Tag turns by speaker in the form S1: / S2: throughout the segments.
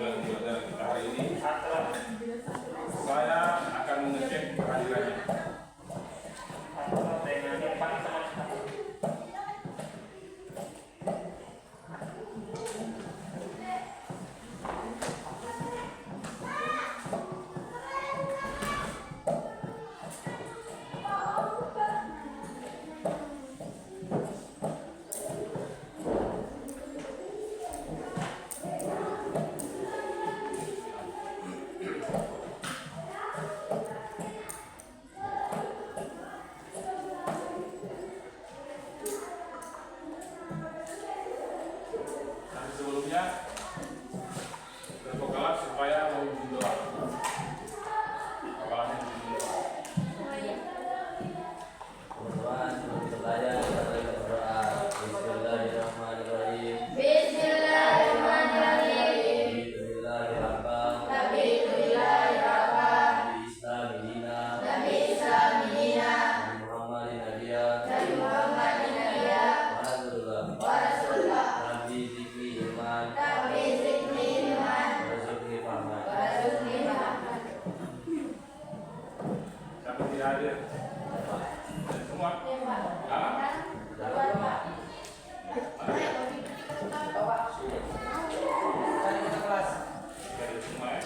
S1: dalam pelajaran kita hari ini, saya akan mengecek kehadirannya. Sebelumnya berpegalah supaya memimpin doa. Kepalanya memimpin doa.
S2: Berdoa sebelum berlayar kita berdoa. Bismillahirrahmanirrahim.
S3: Bismillahirrahmanirrahim.
S2: Bismillahirrahmanirrahim. Nabi Islam Medina. Nabi Muhammadin Nabiya. Wa Rasulullah. Nabi Zikri Iman. Warzuqni Fahman.
S1: Siapa tidak hadir? Semua? Hadir semua ya?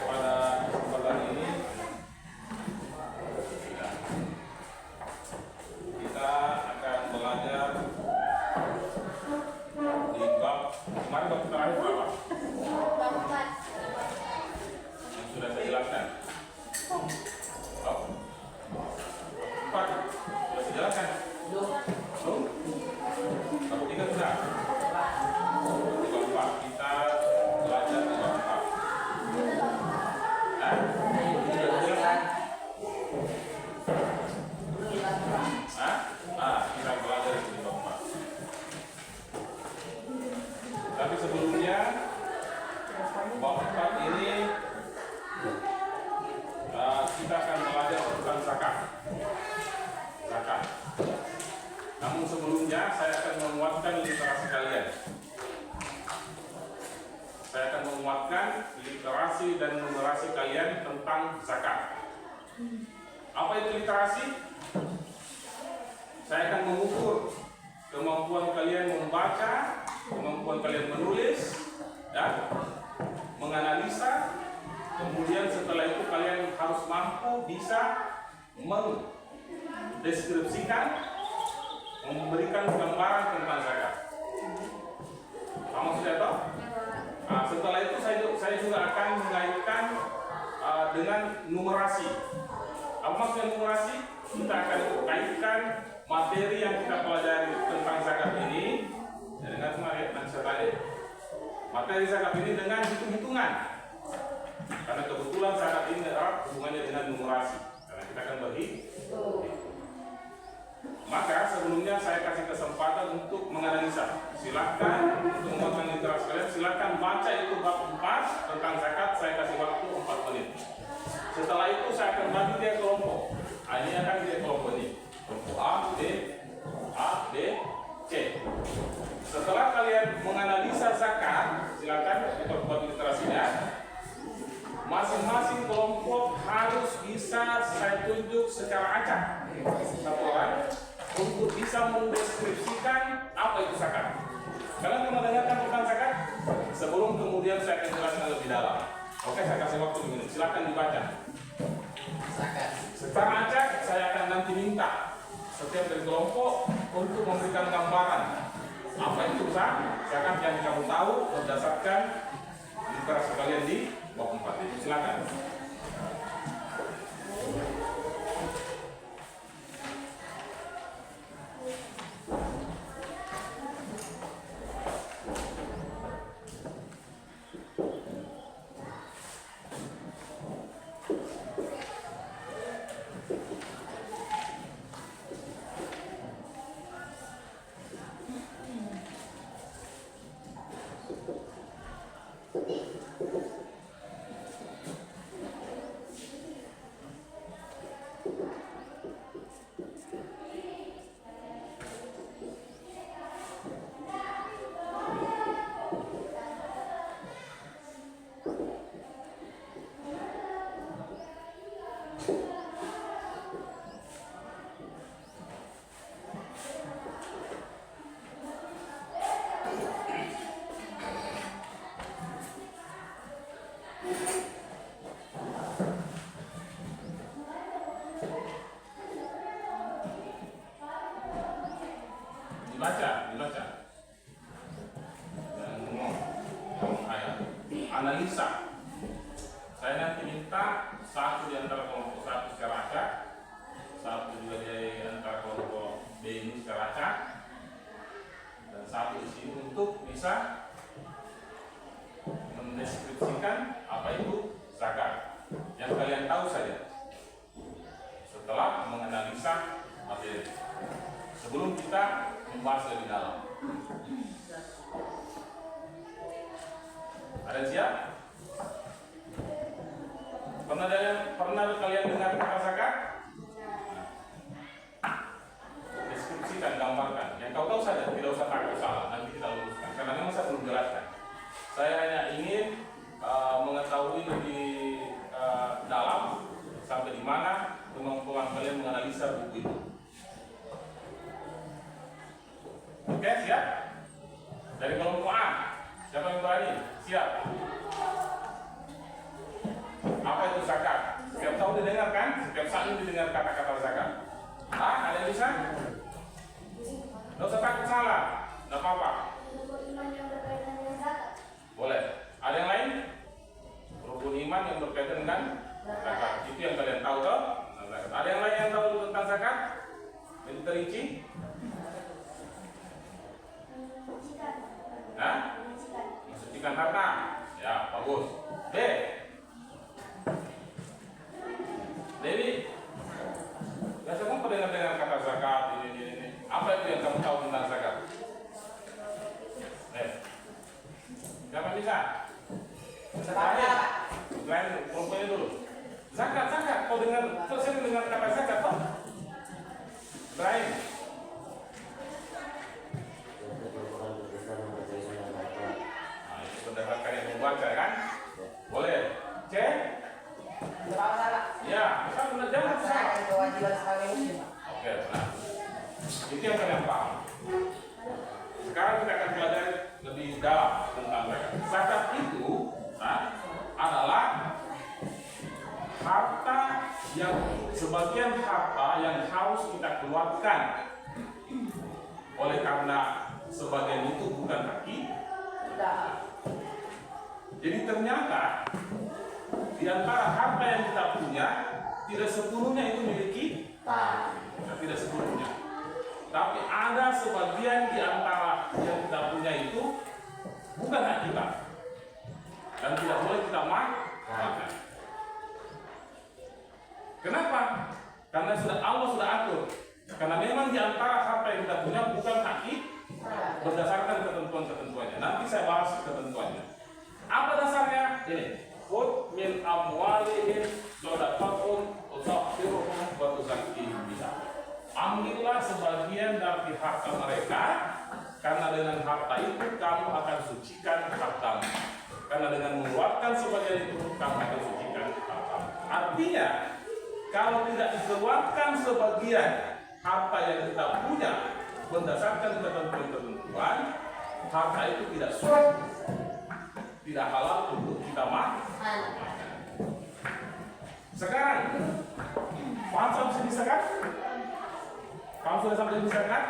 S1: Pada kesempatan ini kita akan belajar di bab kemarin bab terakhir berapa? Yang sudah saya jelaskan. Bab 4 sudah saya jelaskan. Belum? Bab 3 sudah. Di bab 4 kita belajar di bab 4. Kita belajar di bab 4. Tapi sebelumnya bab 4 ini kita akan belajar tentang zakat. Namun sebelumnya saya akan menguatkan literasi kalian. Saya akan menguatkan literasi dan numerasi kalian tentang zakat. Apa itu literasi? Saya akan mengukur kemampuan kalian membaca, kemampuan kalian menulis, dan menganalisa. Kemudian setelah itu kalian harus mampu bisa mendeskripsikan, memberikan gambaran tentang zakat. Kamu sudah tahu? Nah, setelah itu saya juga akan mengaitkan dengan numerasi. Apa maksudnya numerasi? Kita akan kaitkan materi yang kita pelajari tentang zakat ini dengan materi zakat ini dengan hitung-hitungan. Karena kebetulan zakat ini erat hubungannya dengan numerasi. Karena kita akan berhitung. Maka sebelumnya saya kasih kesempatan untuk menganalisa. Silakan untuk menguatkan literasi kalian. Silakan baca itu bab 4 tentang zakat. Saya kasih waktu 4 menit. Setelah itu saya akan bagi dia kelompok. Ini akan dia kelompok ini. Kelompok A, B, C. Setelah kalian menganalisa zakat, silakan kita buat literasinya. Masing-masing kelompok harus bisa saya tunjuk secara acak satu orang untuk bisa mendeskripsikan apa itu zakat. Kalian pernah dengarkan tentang zakat? Sebelum kemudian saya akan jelaskan lebih dalam. Oke, saya kasih waktu 2 menit. Silakan dibaca.
S2: Zakat.
S1: Secara acak saya akan nanti minta setiap dari kelompok untuk memberikan gambaran apa itu zakat yang kamu tahu berdasarkan literasi kalian di bab 4 itu. Silakan. menganalisa. Saya nanti minta satu di antara kelompok satu secara acak, satu juga di antara kelompok B ini secara acak, dan satu di sini untuk bisa mendeskripsikan apa itu zakat. Yang kalian tahu saja setelah menganalisa materi. Sebelum kita membahas lebih dalam. Ada yang siap? Pernah kalian dengar kata zakat? Deskripsikan, gambarkan. Yang kau tahu saja, tidak usah takut salah. Nanti kita luruskan. Karena memang saya belum jelaskan. Saya hanya ingin mengetahui lebih dalam sampai di mana kemampuan kalian menganalisa buku itu. Oke, siap? Dari kelompok A, siapa yang berani? Siap. Apa itu zakat? Setiap tahun didengar kan? Setiap saat ini didengar kata-kata zakat. Ada yang bisa? Nggak usah takut salah, nggak apa-apa. Boleh. Ada yang lain? Rukun iman yang berkaitan dengan zakat. Itu yang kalian tahu toh? Ada yang lain yang tahu tentang zakat? Lebih terinci? Mensucikan harta. Ya, bagus. B. Dewi, biasa kamu pernah dengar kata zakat ini. Apa itu yang kamu tahu tentang zakat? Siapa bisa? Lain kelompoknya dulu. Zakat. Kau dengar? Saya dengar kata zakat toh? Lain. Itu berdasarkan yang membaca kan? Boleh. C. Ya, bisa benar jangan salah.
S3: Kewajiban sebagai muslim.
S1: Oke, benar. Itu yang kalian paham. Sekarang kita akan pelajari lebih dalam tentang zakat. Zakat itu adalah harta yang sebagian harta yang harus kita keluarkan. Oleh karena sebagian itu bukan hak kita. Jadi ternyata di antara harta yang kita punya tidak sepenuhnya itu milik kita. Tidak sepenuhnya. Tapi ada sebagian di antara yang kita punya itu bukan hak kita dan tidak boleh kita makan. Kenapa? Karena Allah sudah atur. Karena memang di antara harta yang kita punya bukan hak kita berdasarkan ketentuan-ketentuannya. Nanti saya bahas ketentuannya. Apa dasarnya? Ini. Khudh min amwalihim shadaqatun tutahhiruhum wa tuzakkihim biha. Ambillah sebagian dari harta mereka, karena dengan harta itu kamu akan sucikan hartamu. Karena dengan mengeluarkan sebagian itu kamu akan sucikan hartamu. Artinya, kalau tidak dikeluarkan sebagian harta yang kita punya berdasarkan ketentuan-ketentuan, harta itu tidak suci, tidak halal untuk kita makan. Sekarang, paham sampai sini zakat? Paham sudah sampai sini zakat?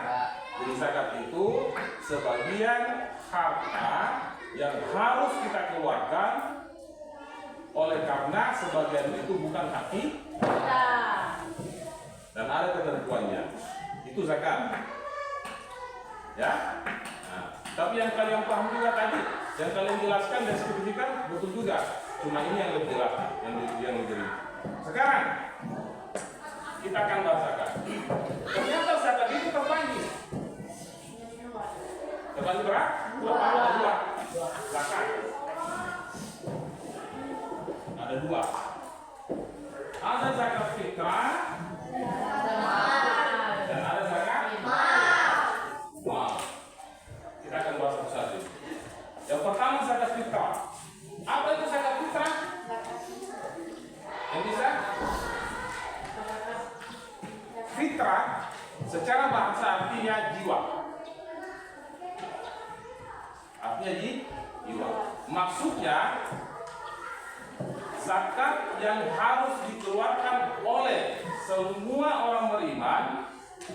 S1: Jadi zakat itu sebagian harta yang harus kita keluarkan oleh karena sebagian itu bukan hak kita dan ada ketentuannya. Itu zakat. Ya. Nah, tapi yang kalian paham juga tadi, yang kalian jelaskan dan spesifikkan betul juga. Cuma ini yang lebih jelas, yang lebih rinci. Sekarang kita akan bahas zakat. Ternyata zakat itu terbagi. Terbagi berapa? Dua. Zakat. Ada dua. Ada zakat fitrah dan ada zakat mal. Kita akan bahas satu-satu. Yang pertama zakat fitrah. Apa itu zakat fitrah? Yang bisa? Fitrah secara bahasa artinya jiwa. Artinya jiwa. Maksudnya zakat yang harus dikeluarkan oleh semua orang beriman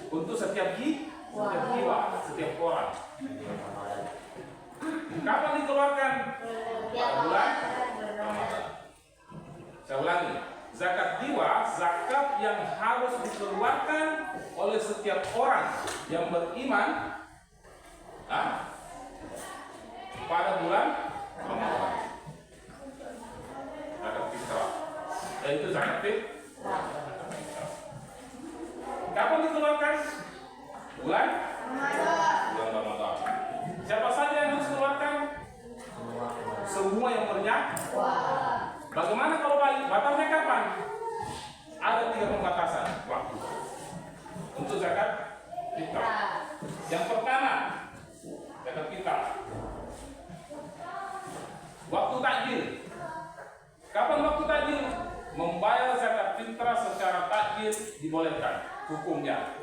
S1: untuk setiap jiwa, setiap orang. Kapan dikeluarkan? Pada bulan Saya ulangi, zakat jiwa, zakat yang harus dikeluarkan oleh setiap orang yang beriman pada bulan Ramadan. Zakat fitrah, yaitu zakat fitrah. Kapan dikeluarkan? Bulan Ramadan. Siapa saja yang harus keluarkan? Semua yang bernyawa. Bagaimana kalau balik? Batasnya kapan? Ada 3 pembatasan waktu untuk zakat fitrah. Yang pertama, zakat fitrah. Waktu takjil. Kapan waktu takjil? Membayar zakat fitrah secara takjil dibolehkan. Hukumnya.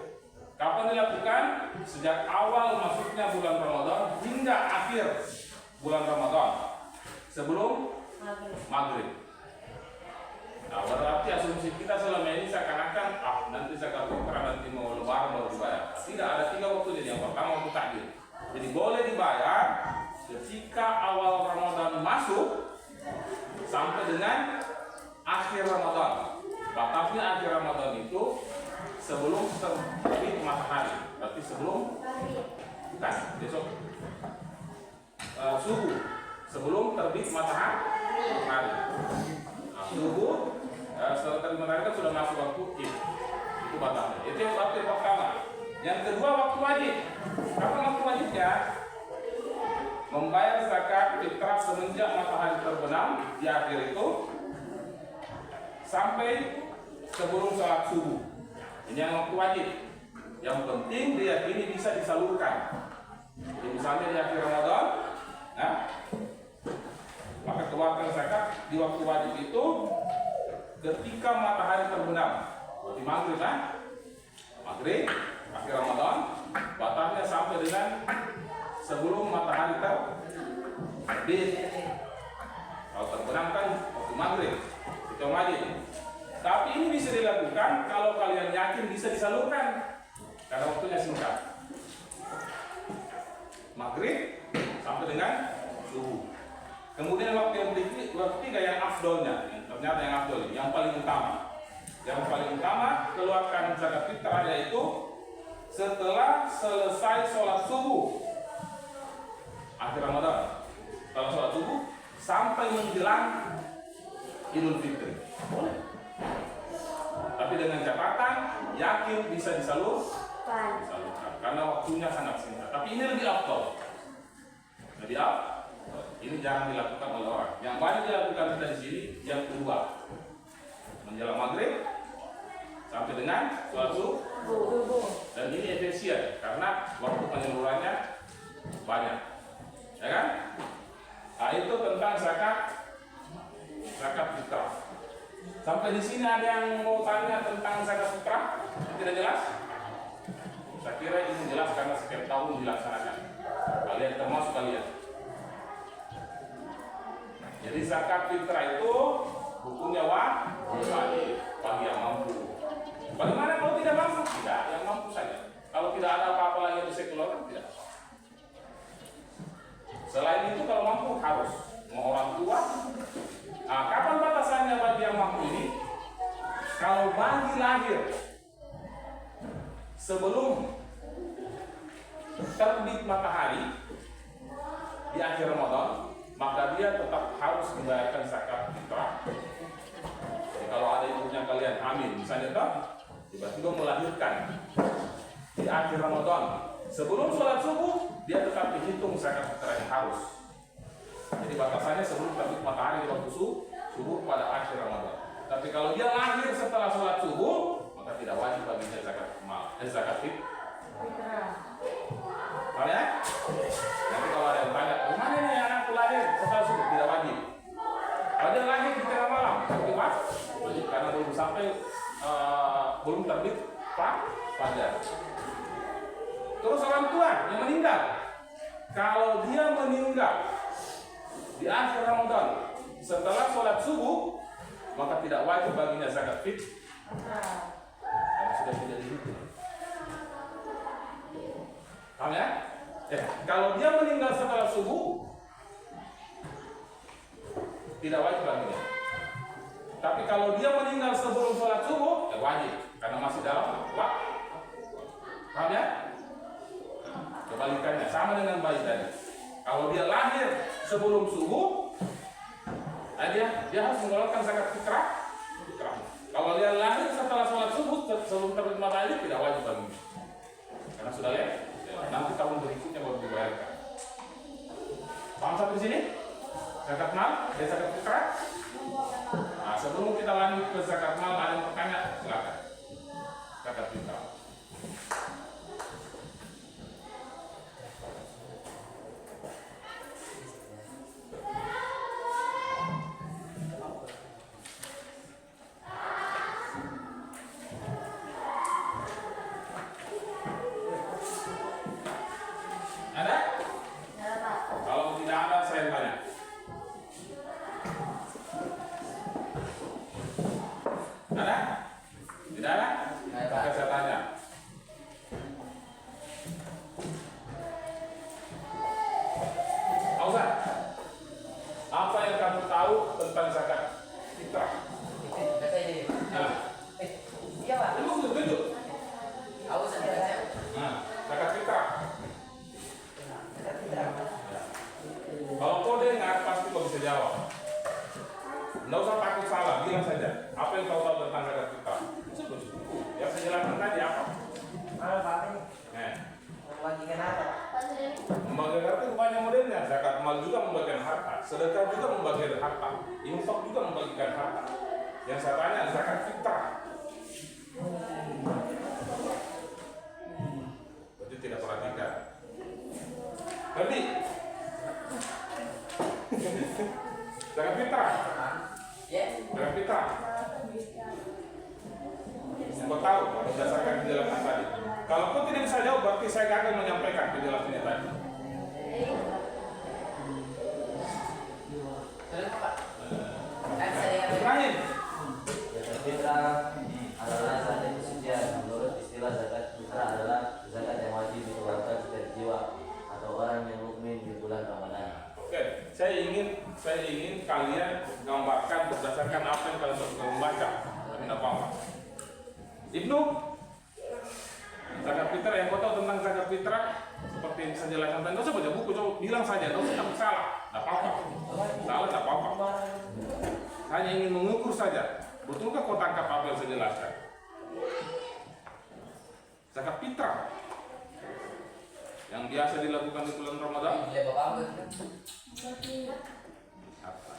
S1: Kapan dilakukan? Sejak awal masuknya bulan Ramadan hingga akhir bulan Ramadan. Sebelum maghrib. Nah, berarti asumsi kita selama ini seakan-akan nanti zakat fitrah nanti mau lebaran baru dibayar. Tidak, ada 3 waktu. Jadi yang pertama waktu takjil. Jadi boleh dibayar ketika awal Ramadan masuk sampai dengan akhir Ramadan. Batasnya akhir Ramadan itu sebelum terbit matahari. Berarti sebelum bukan besok subuh. Sebelum terbit matahari. Subuh setelah terbit matahari kan sudah masuk waktu Id. Itu batasnya. Itu yang waktu yang pertama. Yang kedua waktu wajib. Kapan waktu wajibnya? Membayar zakat fitrah semenjak matahari terbenam di akhir itu sampai sebelum sholat subuh. Ini yang waktu wajib. Yang penting diyakini bisa disalurkan. Jadi misalnya di akhir Ramadan, maka keluarkan zakat di waktu wajib itu ketika matahari terbenam. Berarti maghrib, maghrib akhir Ramadan, batasnya sampai dengan sebelum matahari terbit. Kalau terbenam kan waktu maghrib, itu wajib. Tapi ini bisa dilakukan kalau kalian yakin bisa disalurkan karena waktunya singkat. Maghrib sampai dengan subuh. Kemudian waktu yang ketiga yang afdolnya, ternyata yang afdol, yang paling utama. Yang paling utama keluarkan zakat fitrah yaitu setelah selesai sholat subuh akhir Ramadan. Setelah sholat subuh sampai menjelang Idul Fitri. Boleh. Tapi dengan catatan yakin bisa disalurkan karena waktunya sangat singkat. Tapi ini lebih afdol. Lebih afdol. Ini jangan dilakukan oleh orang. Yang banyak dilakukan kita di sini yang kedua. Menjelang maghrib sampai dengan sholat subuh. Dan ini efisien karena waktu penyalurannya banyak. Ya kan? Nah, itu tentang zakat fitrah. Sampai di sini ada yang mau tanya tentang zakat fitrah? Tidak jelas? Saya kira ini jelas karena setiap tahun dilaksanakan. Kalian termasuk kalian. Jadi zakat fitrah itu hukumnya wajib bagi yang mampu. Bagaimana kalau tidak mampu? Tidak, yang mampu saja. Kalau tidak ada apa-apa lagi yang bisa keluarkan, tidak. Selain itu kalau mampu harus mau orang tua. Nah, kapan batasannya bagi yang mampu ini? Kalau bayi lahir sebelum terbit matahari di akhir Ramadan, maka dia tetap harus membayarkan zakat fitrah. Jadi kalau ada ibunya kalian hamil, misalnya tiba-tiba melahirkan di akhir Ramadan, sebelum sholat subuh, dia tetap dihitung zakat fitrah yang harus. Jadi batasannya sebelum terbit matahari di waktu subuh pada akhir Ramadan. Tapi kalau dia lahir setelah sholat subuh, maka tidak wajib baginya zakat fitrah. Paham ya? Nanti kalau ada yang tanya, gimana nih anakku lahir setelah subuh? Tidak wajib. Kalau dia lahir di tengah malam, wajib karena belum sampai belum terbit fajar. Terus orang tua yang meninggal, kalau dia meninggal di akhir Ramadan setelah sholat subuh, maka tidak wajib baginya zakat fitrah karena sudah tidak dihitung. Paham ya? Kalau dia meninggal setelah subuh, tidak wajib baginya. Tapi kalau dia meninggal sebelum sholat subuh, ya wajib karena masih dalam waktu. Paham ya? Kebalikannya sama dengan bayi tadi. Kalau dia lahir sebelum subuh, dia harus mengeluarkan zakat fitrah. Kalau dia lahir setelah sholat subuh sebelum terima bayi, tidak wajib baginya. Karena sudah lihat, nanti tahun berikutnya baru dibayarkan. Paham sampai di sini? Zakat mal, dan zakat fitrah. Nah, sebelum kita lanjut ke zakat mal, ada yang bertanya, silakan. Zakat fitrah. Ada? Kalau tidak ada, saya tanya. Ada? Tidak ada? Maka saya tanya. Ausa, apa yang kamu tahu tentang zakat fitrah? Nah,
S3: Iya Pak.
S1: itu tunjuk.
S3: Aku sudah baca.
S1: Nah, zakat fitrah. Kalau kau dengar pasti kau bisa jawab. Nggak usah takut salah, bilang saja. Apa yang kau tahu tentang zakat fitrah? Sebut. Yang saya jelaskan tadi apa?
S3: Mana Pak ini? Membagikan apa?
S1: Membagikan harta itu banyak modelnya. Zakat mal juga membagikan harta, sedekah juga membagikan harta, infak juga membagikan harta. Yang saya tanya zakat fitrah. Berarti tidak perhatikan. Berarti zakat fitrah.
S3: Ya.
S1: Zakat fitrah. Kau tahu berdasarkan penjelasan tadi. Kalau kau tidak bisa jawab, berarti saya gagal menyampaikan penjelasannya tadi.
S3: Terus Pak. Kan saya
S1: Ibrahim.
S2: Zakat fitrah adalah zakat kesucian. Menurut istilah zakat fitrah adalah zakat yang wajib dikeluarkan setiap jiwa atau orang yang mukmin di bulan Ramadan.
S1: Oke, saya ingin kalian gambarkan berdasarkan apa yang kalian membaca. Tapi tidak apa-apa. Ibnu, zakat fitrah yang kau tahu tentang zakat fitrah seperti yang saya jelaskan tadi, nggak usah baca buku, coba bilang saja, nggak usah takut salah, tidak apa-apa. Salah tidak apa-apa. Hanya ingin mengukur saja, betulkah kau tangkap apa yang saya jelaskan? Zakat fitrah yang biasa dilakukan di bulan Ramadan.
S3: Iya Bapak aku.
S1: Apa?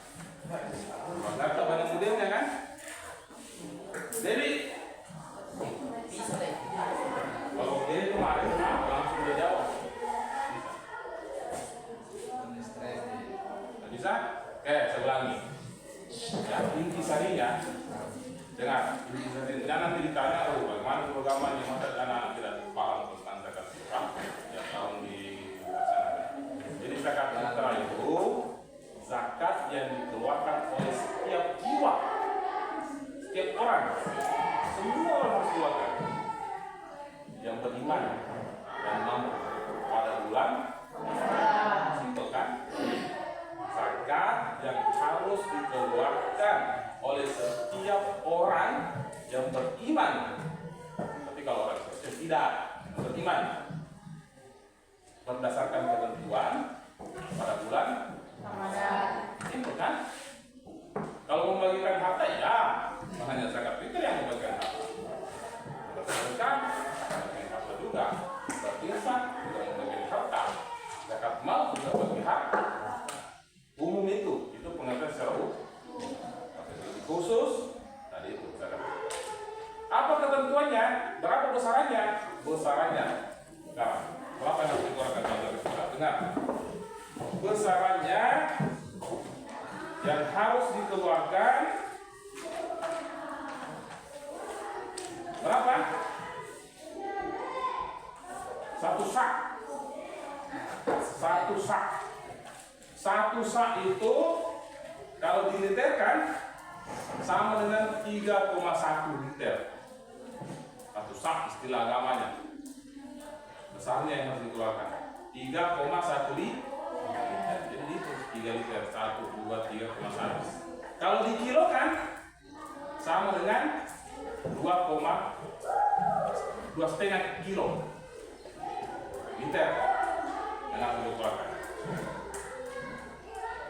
S1: Harta banyak modelnya kan? Jadi
S3: Bisa deh.
S1: kalau dia kemarin langsung dia jawab. Bisa? Bisa? Oke, saya ulangi. Ya, intisarinya dengar, intisarinya jangan nanti ditanya, oh bagaimana programnya, masa anak tidak paham tentang zakat fitrah yang tahun dilaksanakan. Jadi zakat fitrah itu zakat yang dikeluarkan oleh setiap jiwa, setiap orang, semua orang harus keluarkan yang beriman dan mampu pada bulan. Simpel kan? Zakat yang harus dikeluarkan oleh setiap orang yang beriman. Tapi kalau orang yang tidak beriman, berdasarkan ketentuan pada bulan Ramadan. Simpel kan? Kalau membagikan harta, ya makanya zakat fitrah yang membagikan harta. Bersedekah, membagikan harta juga. Berinfak juga membagikan harta. Zakat mal juga bagi harta. Umum itu pengertian secara umum. Tapi lebih khusus tadi itu zakat fitrah. Apa ketentuannya? Berapa besarannya? Besarannya. Sekarang, berapa yang harus dikeluarkan dalam zakat fitrah? Dengar. Besarannya yang harus dikeluarkan berapa? 1 sak. 1 sak. 1 sak itu kalau diliterkan sama dengan 3,1 liter. 1 sak istilah agamanya. Besarnya yang harus dikeluarkan 3,1 liter. Jadi itu 3 liter, 1, 2, 3,1. Kalau dikilokan sama dengan 2,5 kilo liter yang harus dikeluarkan.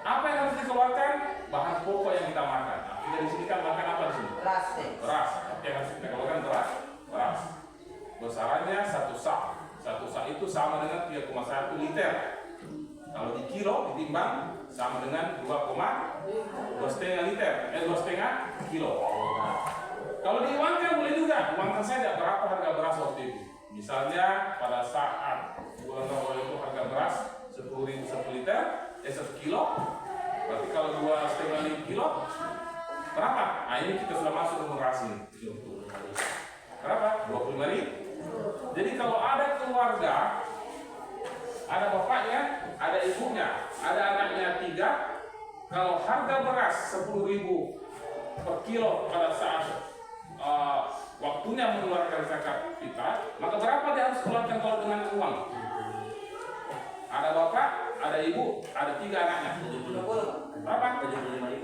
S1: Apa yang harus dikeluarkan? Bahan pokok yang kita makan. Nah, kita di sini kan makan apa di sini?
S3: Beras deh.
S1: Beras. Yang harus kita keluarkan beras. Besarannya 1 sak. 1 sak itu sama dengan 3,1 liter. Kalau di kilo ditimbang sama dengan 2,5 liter. 2,5 kilo. Kalau diuangkan boleh juga. Uangkan saja berapa harga beras waktu itu. Misalnya pada saat bulan Ramadan itu harga beras 10.000 1 liter, 1 kilo. Berarti kalau 2,5 kilo berapa? Nah ini kita sudah masuk ke numerasi. Berapa? 25.000. Jadi kalau ada keluarga, ada bapaknya, ada ibunya, ada anaknya 3, kalau harga beras 10.000 per kilo pada saat waktunya mengeluarkan zakat fitrah, maka berapa dia harus keluarkan kalau dengan uang? Ada bapak, ada ibu, ada 3 anaknya. Berapa?
S2: 75.000.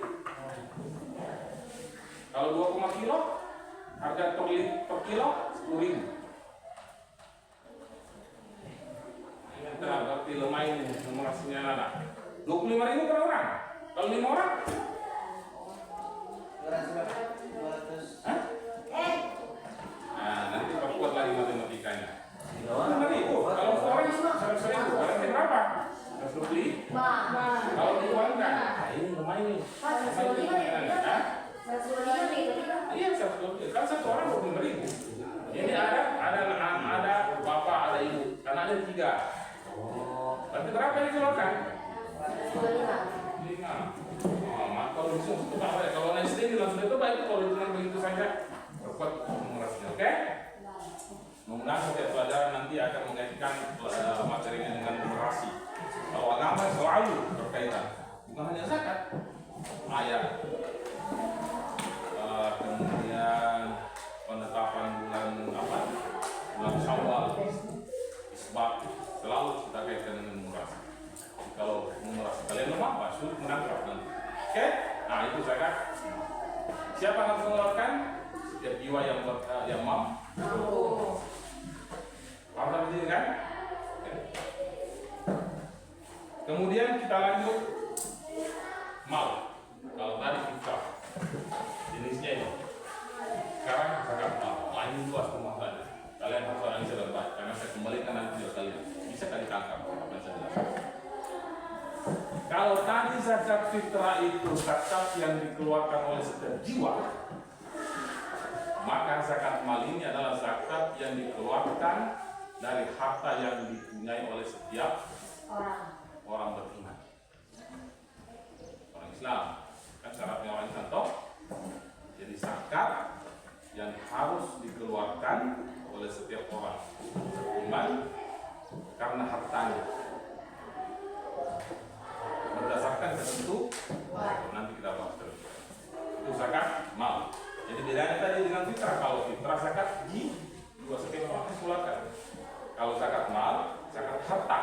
S1: Kalau 2, kilo, harga per kilo 10.000. Nah, berarti lemah ini numerasinya anak. 25.000 per orang. Kalau 5 orang?
S3: 200.
S1: Hah? Nah, nanti perkuat lagi matematikanya.
S2: 3 orang.
S1: 5.000. Kalau seorang 100.000. Berarti berapa? 120. Kalau diuangkan, nah ini lemah ini. Iya, 120. Kan 1 orang 25.000. Ini ada bapak, ada ibu, anaknya 3. Berarti berapa yang dikeluarkan? 5. Kalau langsung itu apa ya? Kalau SD ini langsung itu baik, kalau hitungan begitu saja perkuat numerasinya. Oke? Mudah-mudahan setiap pelajaran nanti akan mengaitkan materinya dengan numerasi. Kalau agama selalu berkaitan, bukan hanya zakat, ayat, kemudian penetapan bulan Syawal, isbat, selalu kita kaitkan dengan numerasi. Kalau numerasi kalian lemah, Pak, sulit menangkap nanti. Oke? Nah itu zakat. Siapa yang harus mengeluarkan? Setiap jiwa yang mampu. Paham sampai sini kan? Oke. Kemudian kita lanjut mal. Kalau tadi fitrah jenisnya ini. Sekarang zakat mal. Lain luas pemahamannya. Kalian harus analisa dengan baik. Karena saya kembalikan nanti ke kalian. Bisa kali tangkap apa yang saya jelaskan. Kalau tadi zakat fitrah itu zakat yang dikeluarkan oleh setiap jiwa, maka zakat mal ini adalah zakat yang dikeluarkan dari harta yang dipunyai oleh setiap orang beriman, orang Islam. Kan syaratnya orang Islam toh. Jadi zakat yang harus dikeluarkan oleh setiap orang beriman karena hartanya. Berdasarkan ketentu, nanti kita bahas terus. Itu zakat mal. Jadi bedanya tadi dengan fitrah. Kalau fitrah zakat juga setiap orang keluarkan. Kalau zakat mal, zakat harta.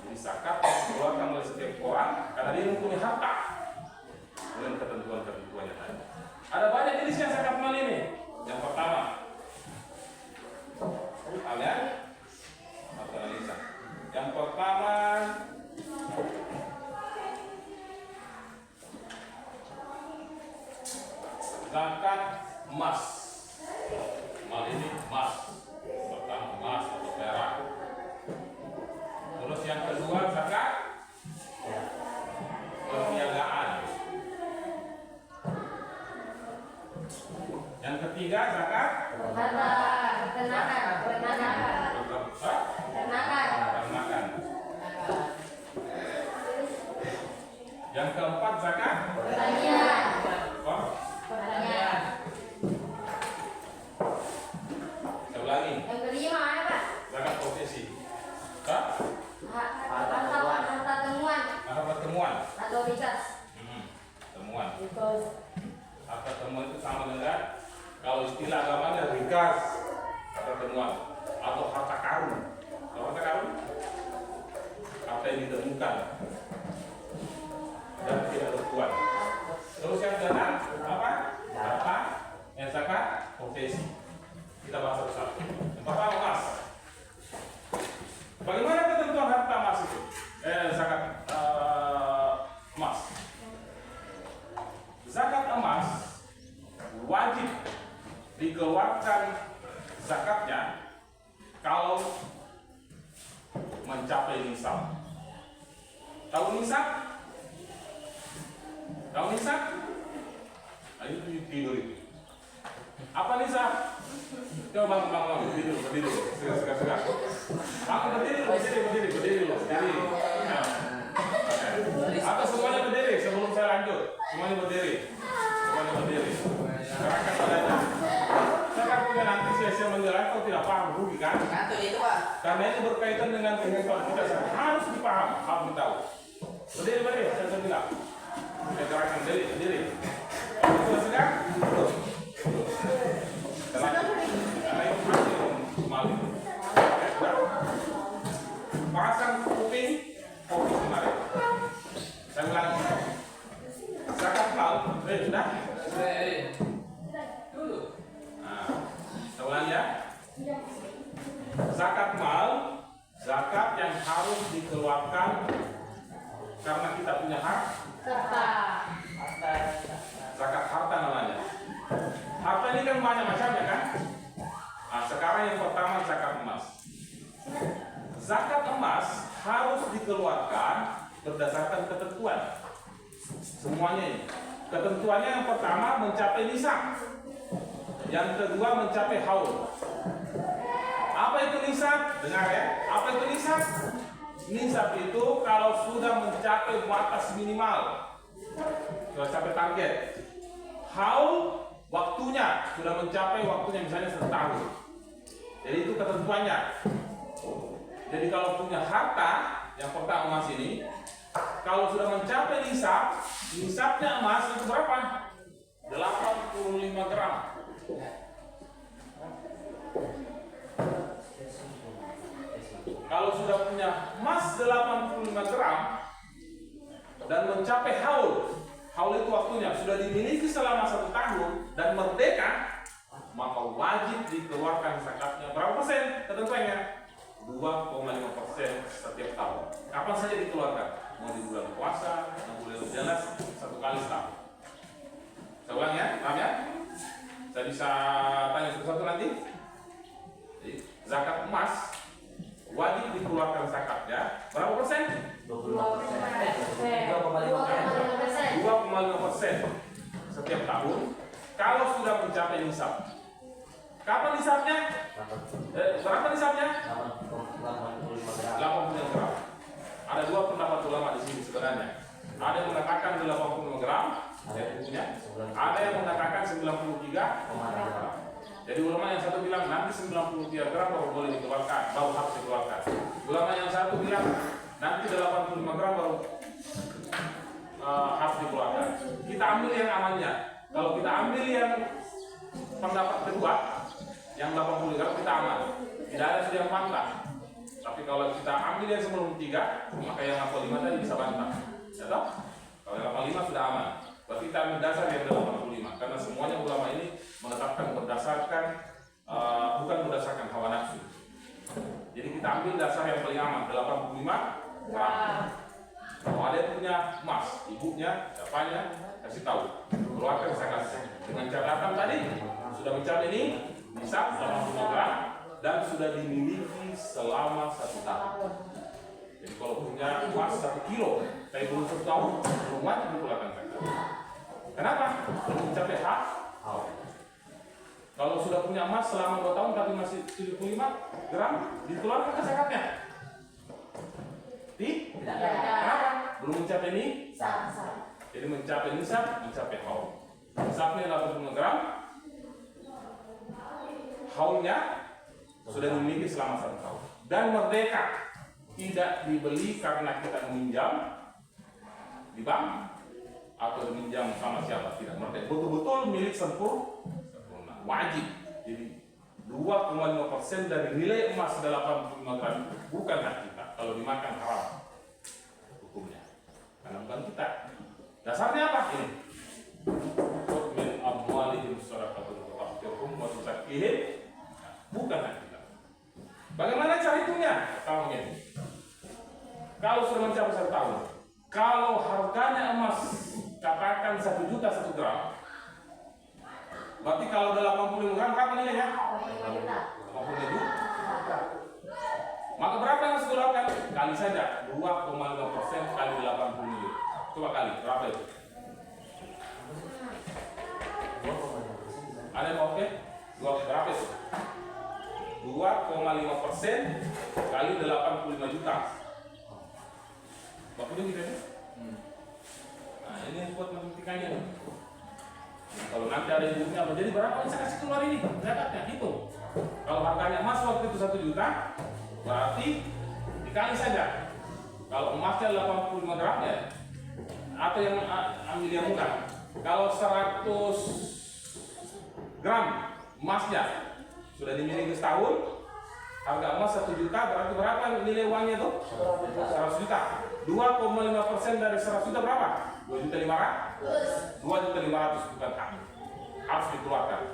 S1: Jadi zakat dikeluarkan oleh setiap orang karena dia mempunyai harta dengan ketentuan-ketentuannya tadi. Ada banyak jenisnya zakat mal ini. Yang pertama, kalian atau analisa. Yang pertama, zakat emas. Mal ini emas. Pertama emas atau perak. Terus yang kedua zakat perniagaan. Yang ketiga zakat ternakan. Yang keempat zakat lagi.
S4: Yang kelima apa, Pak?
S1: Zakat profesi.
S4: Harta temuan.
S1: Harta temuan.
S4: Atau rikas.
S1: Temuan.
S4: Rikas.
S1: Harta temuan itu sama dengan kalau istilah agamanya rikas, harta temuan atau harta karun. Kalau harta karun, harta yang ditemukan dan tidak bertuan. Terus yang keenam apa? Harta Tahu nisab? Nah, itu tidur itu. Apa nisab? Coba bang, berdiri. Segar. Bang, berdiri. Nah. Atau semuanya berdiri sebelum saya lanjut. Semuanya berdiri. Gerakan badannya. Saya kan punya nanti sia-sia menjelaskan kalau tidak paham rugi kan?
S3: Ngantuk itu Pak.
S1: Karena ini berkaitan dengan kehidupan kita harus dipaham, harus tahu. Berdiri, saya bilang. Gerakan berdiri. Kalau sudah segar, duduk. Karena itu masih malu. Pasang kuping, fokus kemarin. Saya bilang, zakat mal, sudah? Dulu. Nah, saya ulang ya. Zakat mal, zakat yang harus dikeluarkan karena kita punya hak. Zakat harta namanya. Harta ini kan banyak macamnya kan? Nah, sekarang yang pertama zakat emas. Zakat emas harus dikeluarkan berdasarkan ketentuan. Semuanya ini. Ketentuannya yang pertama mencapai nisab. Yang kedua mencapai haul. Apa itu nisab? Dengar ya. Apa itu nisab? Nisab itu kalau sudah mencapai batas minimal, sudah capai target. Haul waktunya sudah mencapai waktunya misalnya 1 tahun. Jadi itu ketentuannya. Jadi kalau punya harta yang pertama emas ini, kalau sudah mencapai nisabnya emas itu berapa? 85 gram. Kalau sudah punya emas 85 gram dan mencapai haul itu waktunya sudah dimiliki selama 1 tahun dan merdeka, maka wajib dikeluarkan zakatnya. Berapa persen ketentuannya? 2,5% setiap tahun. Kapan saja dikeluarkan? Mau di bulan puasa, 6 bulan jelas, 1 kali setahun. Saya ulang ya, paham ya? Saya bisa tanya satu-satu nanti. Jadi, zakat emas wajib dikeluarkan zakatnya. Berapa persen? 2,5% setiap tahun. Kalau sudah mencapai nisab. Kapan nisabnya? Berapa nisabnya? 85 gram. Ada 2 pendapat ulama di sini sebenarnya. Ada yang mengatakan 85 gram, ada yang mengatakan 93 gram. Jadi ulama yang satu bilang nanti 93 gram baru boleh dikeluarkan, baru harus dikeluarkan. Ulama yang satu bilang nanti 85 gram baru harus dikeluarkan. Kita ambil yang amannya. Kalau kita ambil yang pendapat kedua, yang 80 gram kita aman. Tidak ada yang bantah. Tapi kalau kita ambil yang 93, maka yang 85 tadi bisa bantah. Ya toh? Kalau yang 85 sudah aman. Berarti kita ambil dasar yang 85. Karena semuanya ulama ini menetapkan berdasarkan bukan berdasarkan hawa nafsu. Jadi kita ambil dasar yang paling aman 85 gram. Kalau ada yang punya emas, ibunya, siapanya, kasih tahu. Keluarkan zakatnya. Dengan catatan tadi sudah mencapai ini nisab 85 gram dan sudah dimiliki selama 1 tahun. Jadi kalau punya emas 1 kilo, tapi belum 1 tahun, belum wajib dikeluarkan zakat. Kenapa? Belum mencapai hak. Kalau sudah punya emas selama 2 tahun tapi masih 75 gram, dikeluarkan zakatnya. Tidak. Kenapa? Belum mencapai ini. Jadi mencapai nisab, mencapai haul. Nisabnya 85 gram, haulnya sudah dimiliki selama 1 tahun dan merdeka, tidak dibeli karena kita meminjam di bank atau meminjam sama siapa, tidak merdeka, betul-betul milik sempurna, wajib. Jadi 2,5% dari nilai emas 85 gram bukan hak kita. Kalau dimakan haram hukumnya, karena bukan kita. Dasarnya apa ini? Min amwalihim shadaqatun tutahhiruhum wa tuzakkihim, bukan hak kita. Bagaimana cara hitungnya? Tahun ini. Kalau sudah mencapai 1 tahun, kalau harganya emas katakan 1 juta 1 gram, berarti kalau udah 85 gram kapan nilainya? 85 juta. Maka berapa yang harus dikeluarkan? Kali saja 2,5% kali 80 miliar. Coba kali berapa itu? oke? Berapa itu? 2,5% kali 85 juta. Waktunya gitu ya? Nah, ini yang buat membuktikannya nih. Nah, kalau nanti ada yang buktinya, jadi berapa yang saya kasih keluar ini? Zakatnya, hitung. Kalau harganya emas waktu itu 1 juta, berarti dikali saja. Kalau emasnya 85 gram ya, atau yang ambil yang murah. Kalau 100 gram emasnya sudah dimiliki setahun, harga emas 1 juta, berarti berapa nilai uangnya tuh? 100 juta. 2,5% dari 100 juta berapa? 2.500.000. 2.500.000 bukan hak. Harus dikeluarkan.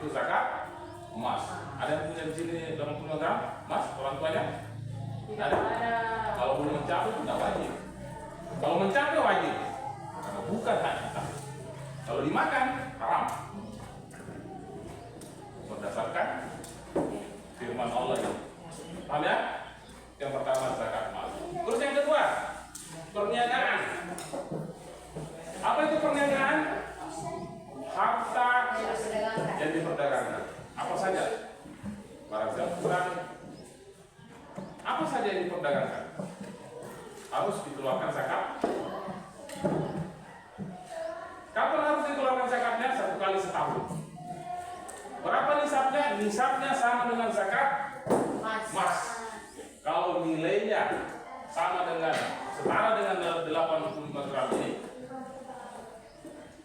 S1: Itu zakat emas. Ada yang punya di sini 85 gram emas orang tuanya?
S4: Tidak ada.
S1: Kalau belum mencapai tidak wajib. Kalau mencapai wajib. Karena bukan hak kita. Kalau dimakan haram. Berdasarkan firman Allah ini. Paham ya? Yang pertama zakat emas. Terus yang kedua, perniagaan. Apa itu perniagaan? Harta yang diperdagangkan. Apa saja? Barang kurang. Apa saja yang diperdagangkan? Harus dikeluarkan zakat. Kapan harus dikeluarkan zakatnya? 1 kali setahun. Berapa nisabnya? Nisabnya sama dengan zakat emas. Kalau nilainya sama dengan setara dengan 85 gram ini,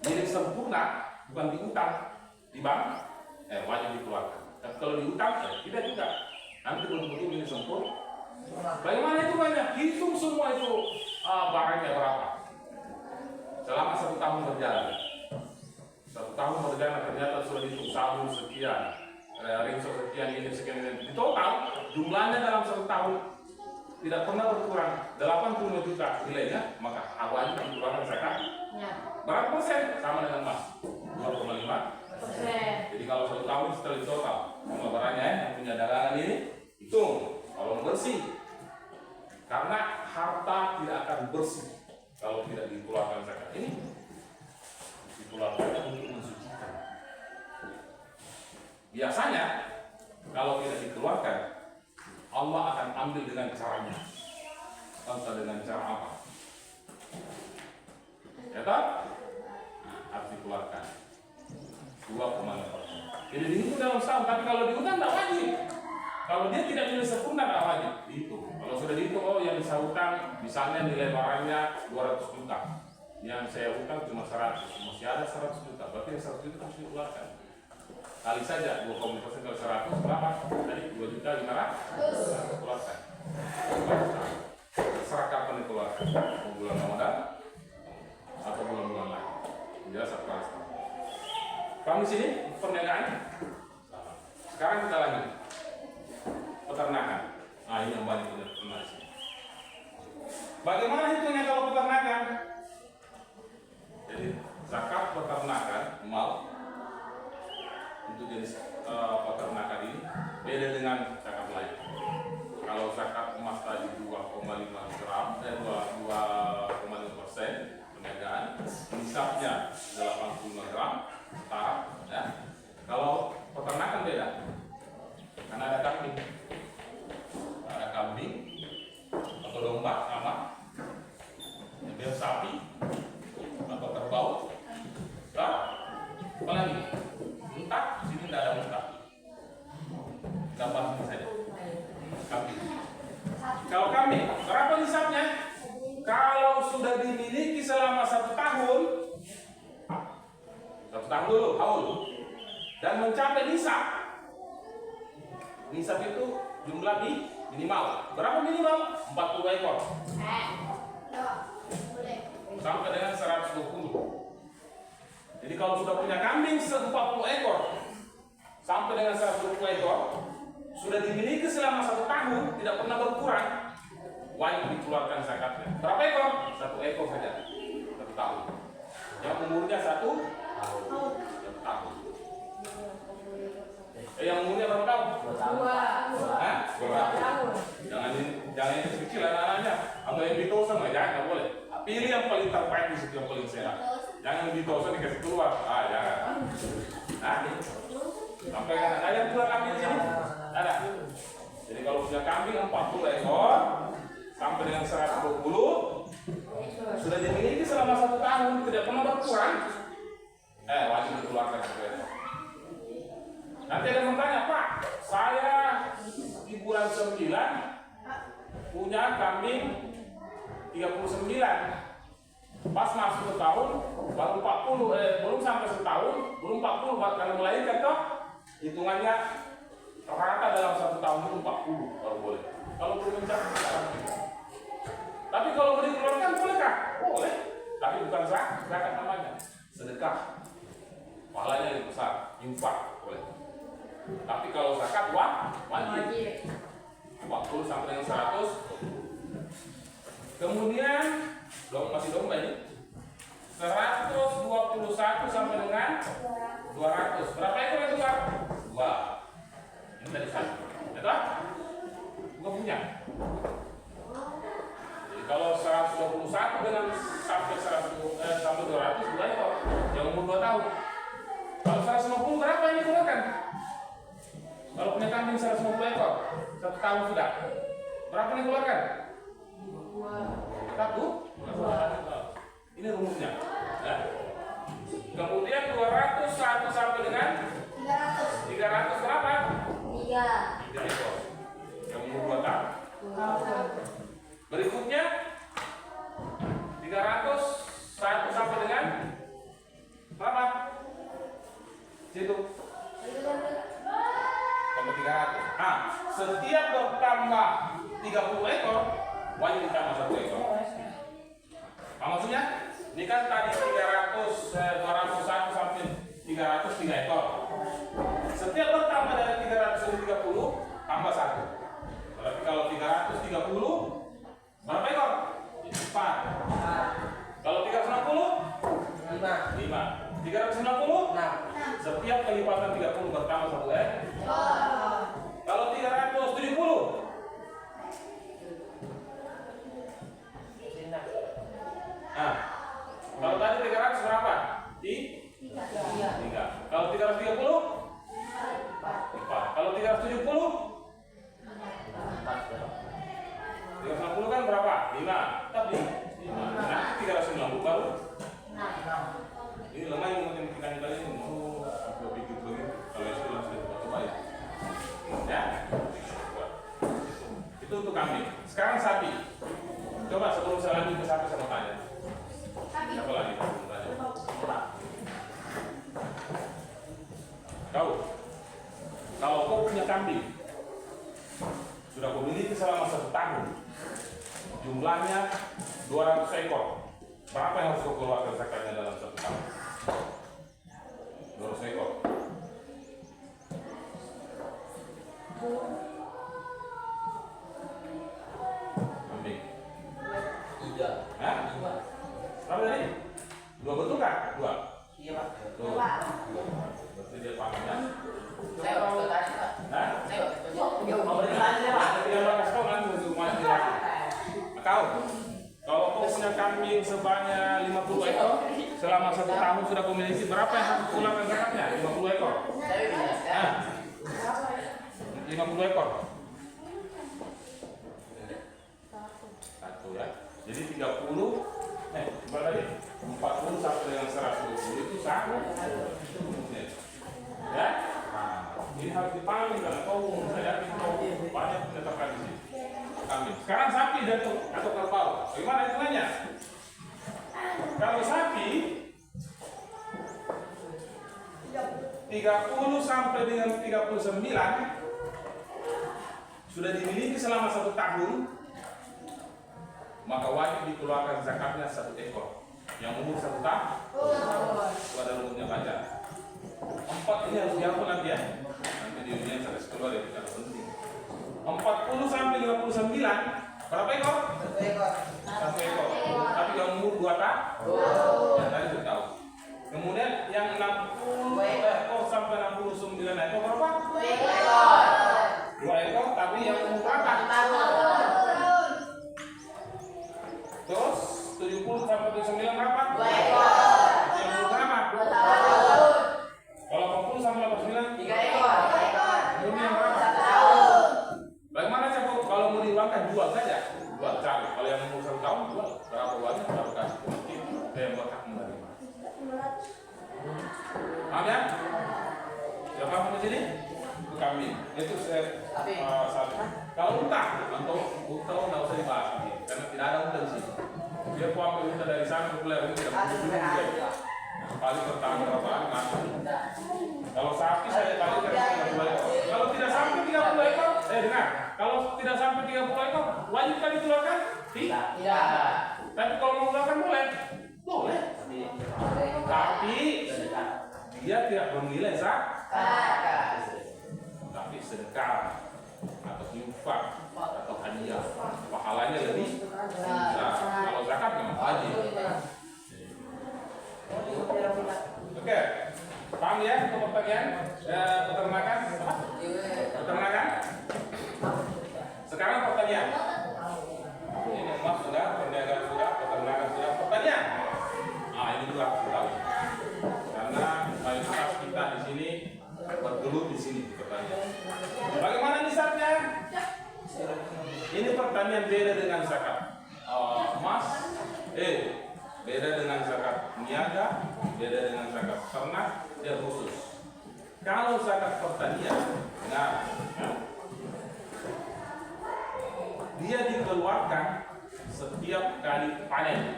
S1: milik sempurna, bukan diutang di bank, wajib dikeluarkan. Tapi kalau diutang, tidak juga. Nanti betul-betul milik sempurna. Bagaimana itu banyak? Hitung semua itu barangnya berapa. Selama 1 tahun berjalan. 1 tahun berjalan ternyata sudah dihitung sabun sekian, rinso sekian, ini sekian, ini. Di total jumlahnya dalam 1 tahun tidak pernah berkurang 85 juta nilainya, maka wajib dikeluarkan zakat.
S4: Ya.
S1: Berapa persen? Sama dengan emas 2,5%. Jadi kalau 1 tahun setelah di total semua barangnya yang punya dagangan ini hitung kalau bersih, karena harta tidak akan bersih kalau tidak dikeluarkan zakat. Ini dikeluarkan untuk mensucikan. Biasanya kalau tidak dikeluarkan, Allah akan ambil dengan caranya. Entah dengan cara apa? Ya tak? Harus dikeluarkan 2,5%. Jadi dihitung dalam setahun, tapi kalau diutang tidak wajib. Kalau dia tidak nilai sempurna tidak wajib dihitung. Kalau sudah dihitung, oh yang bisa utang, misalnya nilai barangnya 200 juta, yang saya utang cuma 100, masih ada 100 juta, berarti 100 juta harus dikeluarkan. Kali saja 2,5% kali 100 berapa? Tadi 2.500.000 keluarkan. Terserah kapan dikeluarkan, bulan Ramadan atau bulan-bulan lain. Jelas apa rasa? Paham di sini perniagaan? Sekarang kita lanjut peternakan. Nah ini yang banyak udah pernah di sini. Bagaimana hitungnya kalau peternakan? Jadi zakat peternakan mal untuk jenis peternakan ini beda dengan zakat lain. Kalau zakat emas tadi 2,5 gram dan 2,5% perniagaan, nisabnya 85 gram setara. Ya. Kalau peternakan beda, karena ada kambing atau domba sama, ada sapi atau kerbau, apa lagi? Unta, sini tidak ada unta. Gambar ini saja. Kambing. Kalau kambing, berapa nisabnya? Kalau sudah dimiliki selama 1 tahun, 1 tahun dulu, haul, dan mencapai nisab. Nisab itu jumlah minimal. Berapa minimal? 40 ekor. Sampai dengan 120. Jadi kalau sudah punya kambing 40 ekor sampai dengan 120 ekor, sudah dimiliki selama 1 tahun, tidak pernah berkurang, wajib dikeluarkan zakatnya. Berapa ekor? 1 ekor saja, 1 tahun. Yang umurnya 1 tahun. Yang umurnya berapa tahun?
S2: 2 tahun.
S1: 2 tahun. Jangan yang kecil anak-anaknya, atau yang ditosong aja nggak boleh. Pilih yang paling terbaik di situ, yang paling sehat. Jangan ditosok dikasih keluar. Jangan. Nah, sampai kan ada yang keluar kambing di sini? Ada. Jadi kalau punya kambing 40 ekor sampai dengan 120 sudah dimiliki selama 1 tahun, tidak pernah berkurang, wajib dikeluarkan sebenarnya. Nanti ada yang bertanya, Pak, saya di bulan 9 punya kambing 39. Pas masuk ke tahun baru 40, belum sampai setahun, belum 40 karena melahirkan toh, hitungannya rata dalam 1 tahun itu 40 baru boleh. Kalau belum mencapai tapi kalau mau dikeluarkan bolehkah? Boleh, tapi bukan zakat namanya, sedekah. Pahalanya lebih besar, infak boleh. Tapi kalau zakat wajib. 40 sampai dengan 100. Kemudian masih domba ini 121 sampai dengan 200. Berapa ekor itu Pak? 2. Ini tadi 1. Betul? Bukan punya. Jadi kalau 121 dengan sampai 200 2 ekor. Yang umur 2 tahun. Kalau 150 berapa ini keluarkan? Kalau punya kambing 150 ekor 1 tahun sudah. Berapa ini keluarkan? 1. Ini rumusnya. Ya. Kemudian 201 sampai dengan 300 berapa? 3 ekor. Yang umur 2 tahun. Berikutnya 301 sampai dengan berapa? Situ. Sampai 300. Setiap bertambah 30 ekor wajib ditambah 1 ekor. Maksudnya, ini kan tadi 201 sampai 300 3 ekor. Setiap bertambah dari 330 tambah 1. Berarti kalau 330 berapa ekor? 4. Kalau 360 5. 360
S3: 6.
S1: Setiap kelipatan 30 bertambah 1 ekor. Kalau 370 kalau tadi 300 berapa? 3. Kalau 330 4. Kalau 370 360 kan berapa? 5. Tapi 5. Nah, 390 baru. Ini lemah yang mungkin kita kali ini. Gua bikin begini. Kalau itu langsung coba ya. Ya. Itu untuk kambing. Sekarang sapi. Coba sebelum saya lanjut ke sapi saya mau tanya. Siapa lagi? Kalau kau punya kambing sudah kau miliki selama 1 tahun, jumlahnya 200 ekor, berapa yang harus kau keluarkan zakatnya dalam 1 tahun? 200 ekor. Kambing.
S2: 3.
S1: Hah? Berapa tadi? 2 betul kan? 2.
S3: Iya Pak.
S1: 2. Berarti dia pahamnya.
S3: Saya waktu tadi Pak.
S1: Hah?
S3: Saya waktu tadi.
S1: Dia makan kau nanti untuk rumah lagi. Kau, kalau kau punya kambing sebanyak 50 ekor, selama 1 tahun sudah kau miliki, berapa yang harus keluarkan zakatnya? 50 ekor.
S3: Saya bisa.
S1: 50 ekor. 1 ya. Jadi 30. Berapa tadi? 40 sampai dengan 120 itu sama. Ya. Ini harus dipahami karena kau saya kau banyak menetapkan di sini. Kambing. Sekarang sapi dan atau kerbau. Bagaimana hitungannya? Kalau sapi 30 sampai dengan 39 sudah dimiliki selama 1 tahun, maka wajib dikeluarkan zakatnya 1 ekor. Yang umur 1 tahun, itu ada rumusnya baca. 4 ini harus dihapus nanti ya. Nanti di dunia saya kasih keluar ya, tidak penting. 40 sampai 59, berapa ekor?
S3: 1 ekor.
S1: 1 ekor. Tapi yang umur 2 tahun, yang tadi sudah tahu. Kemudian yang 60 ekor sampai 69 ekor berapa?
S3: 2 ekor.
S1: 2 ekor, tapi yang umur berapa?
S3: 1 tahun.
S1: Terus 70 sampai 79 berapa?
S3: 2 ekor.
S1: berapa banyak baru kasih ke masjid, dia yang berhak menerima. Paham ya? Sudah paham di sini? Kami itu satu. Kalau utang, tidak usah dibahas karena tidak ada utang di sini. Dia puang utang dari sana populer ini tidak perlu. Kali pertama berapa masuk. Kalau sapi saya kali kan 30 ekor. Kalau tidak sampai 30 ekor, dengar. Kalau tidak sampai 30 ekor, wajib kan dikeluarkan? Tidak. Tapi kalau mau keluarkan boleh. Boleh. Tapi dia tidak bernilai zakat. Tapi sedekah atau infak atau hadiah, pahalanya lebih besar. Kalau zakat memang wajib. Oke, paham ya untuk pertanyaan peternakan? Peternakan? Sekarang pertanyaan. Ini emas sudah, perniagaan sudah, peternakan sudah. Pertanyaan? Ini juga harus tahu. Karena mayoritas kita di sini bergelut di sini pertanyaan. Bagaimana nisabnya? Ini pertanyaan beda dengan zakat emas. Beda dengan zakat niaga, beda dengan zakat ternak, dia khusus. Kalau zakat pertanian, dia dikeluarkan setiap kali panen.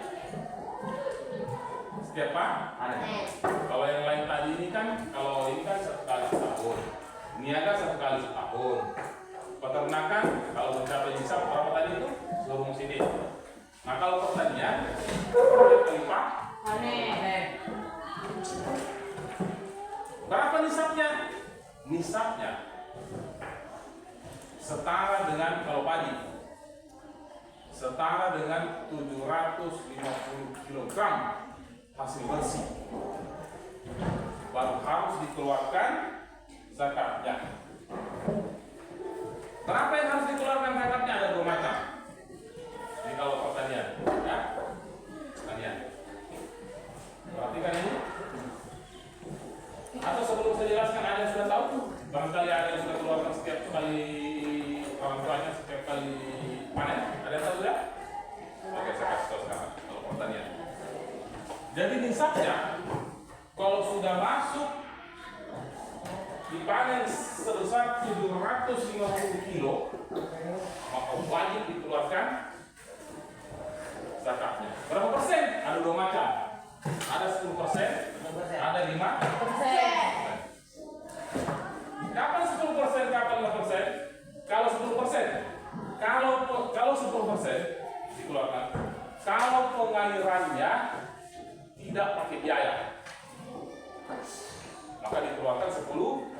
S1: Setiap panen. Kalau yang lain tadi ini kan, kalau ini kan satu kali setahun, niaga satu kali setahun. Peternakan kalau mencapai nisab berapa tadi itu? Suruh sini. Nah kalau pertanian, kali panen. Berapa nisabnya? Nisabnya setara dengan kalau padi, setara dengan 750 kg hasil bersih. Baru harus dikeluarkan zakatnya. Berapa yang harus dikeluarkan zakatnya? Ada 2 macam. Ini kalau pertanian, ya, pertanian. Perhatikan ini. Atau sebelum saya jelaskan ada yang sudah tahu? Barangkali ada yang sudah keluarkan setiap kali orang tuanya setiap kali panen. Ada yang tahu sudah? Oke, saya kasih tahu sekarang kalau pertanian. Jadi nisabnya kalau sudah masuk dipanen sebesar 750 kilo, maka wajib dikeluarkan zakatnya. Berapa persen? Ada 2 macam. Ada 10%, ada 5%. Kapan 10%? Kapan 5%? Kalau 10%, kalau 10% dikeluarkan. Kalau pengairannya tidak pakai biaya, maka dikeluarkan 10.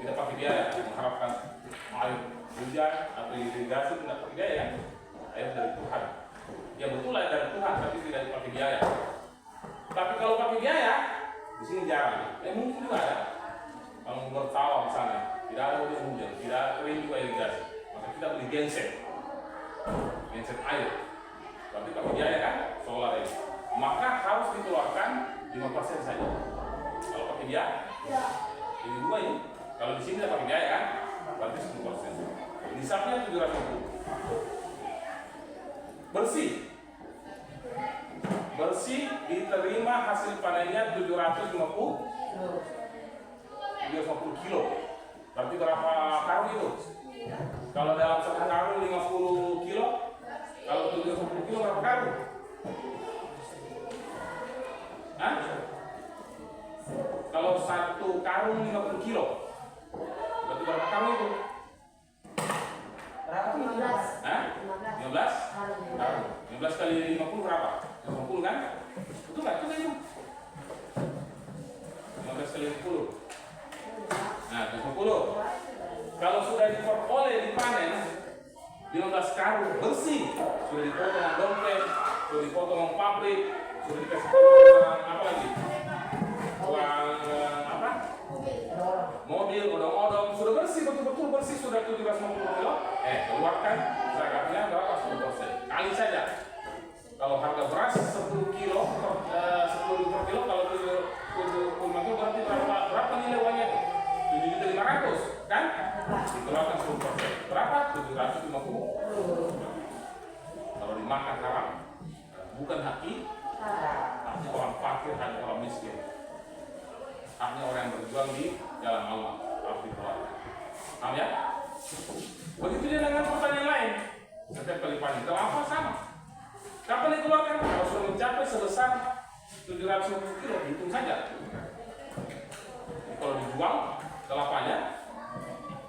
S1: Tidak pakai biaya, mengharapkan air hujan atau irigasi tidak pakai biaya kan? Air dari Tuhan. Ya betul air dari Tuhan, tapi tidak dipakai biaya. Tapi kalau pakai biaya, di sini jarang. Mungkin juga ada. Kalau bertawar misalnya, tidak ada hujan, tidak kering juga irigasi, maka kita beli genset air. Berarti pakai biaya kan? Solar ini. Maka harus dikeluarkan 5% saja. Kalau pakai biaya, ini 2 ini. Kalau di sini tidak pakai biaya kan? Berarti 10%. Nisabnya 750. Bersih diterima hasil panennya 750 kilo. Berarti berapa karung itu? Kalau dalam 1 karung 50 kilo, kalau 750 kilo berapa karung? Hah? Kalau 1 karung 50 kilo, berarti berapa karung itu?
S3: Berapa?
S4: 15.
S1: Hah? 15? Karung. 15 kali 50 berapa? 50 kan? Betul nggak? Itu kan 15 kali 50. Nah, 50. Kalau sudah diperoleh dipanen 15 karung bersih, sudah dipotong dengan dompet, sudah dipotong dengan pabrik, sudah dikasih uang apa lagi? Uang apa? Mobil, odong-odong, sudah bersih, betul-betul bersih, sudah 750 kilo. Keluarkan zakatnya berapa? 10%. Kali saja. Kalau harga beras 10 kilo, 10 ribu per kilo, kalau 75 kilo berarti berapa nilai uangnya itu? 7.500.000 kan? Dikeluarkan 10%. Berapa? 750. Kalau makan haram, bukan haknya orang fakir, hanya orang miskin. Haknya orang yang berjuang di jalan Allah harus dikeluarkan. Paham ya? Begitu juga dengan pertanyaan lain. Setiap kali panen, kalau apa sama? Kapan dikeluarkan? Kalau sudah mencapai sebesar 750 kilo, hitung saja. Kalau dijual kelapanya,